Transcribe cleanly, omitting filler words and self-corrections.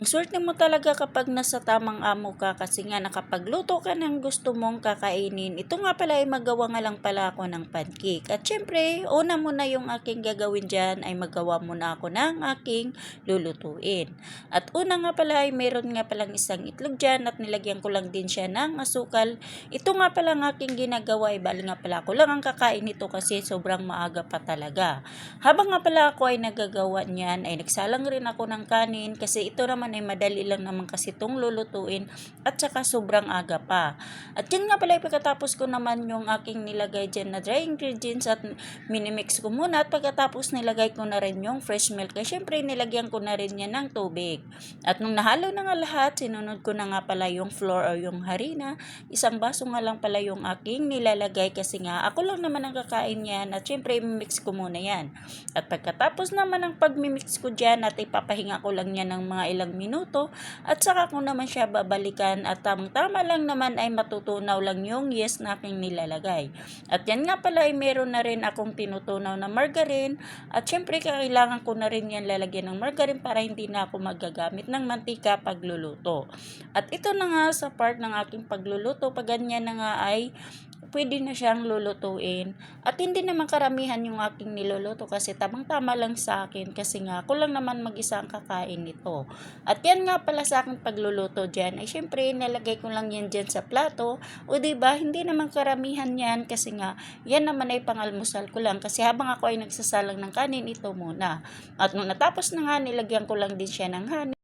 Swerte mo talaga kapag nasa tamang amo ka kasi nga nakapagluto ka ng gusto mong kakainin. Ito nga pala ay magawa nga lang pala ako ng pancake. At syempre, una muna yung aking gagawin dyan ay magawa muna ako ng aking lulutuin. At una nga pala ay meron nga palang isang itlog dyan at nilagyan ko lang din siya ng asukal. Ito nga pala ang aking ginagawa ay bali nga pala ako lang ang kakain nito kasi sobrang maaga pa talaga. Habang nga pala ako ay nagagawa niyan ay nagsalang rin ako ng kanin kasi ito naman ay madali lang naman kasi itong lulutuin at saka sobrang aga pa. At yun nga pala pagkatapos ko naman yung aking nilagay dyan na dry ingredients at minimix ko muna at pagkatapos nilagay ko na rin yung fresh milk ay syempre nilagyan ko na rin yan ng tubig. At nung nahalo na nga lahat, sinunod ko na nga pala yung flour o yung harina. Isang baso nga lang pala yung aking nilalagay kasi nga ako lang naman ang kakain yan at syempre mix ko muna yan. At pagkatapos naman ng pagmimix ko dyan at ipapahinga ko lang yan ng mga ilang minuto at saka ko naman siya babalikan at tamang-tama lang naman ay matutunaw lang yung yes na aking nilalagay. At yan nga pala ay meron na rin akong tinutunaw na margarine at syempre kailangan ko na rin yan lalagyan ng margarine para hindi na ako magagamit ng mantika pagluluto. At ito na nga sa part ng aking pagluluto, pag ganyan na nga ay pwede na siyang lulutuin. At hindi naman karamihan yung aking niluluto kasi tamang-tama lang sa akin kasi nga ako lang naman mag-isa ang kakain nito. At yan nga pala sa aking pagluluto dyan ay syempre nalagay ko lang yan dyan sa plato o diba hindi naman karamihan yan kasi nga yan naman ay pangalmusal ko lang kasi habang ako ay nagsasalang ng kanin ito muna. At nung natapos na nga nilagyan ko lang din siya ng honey.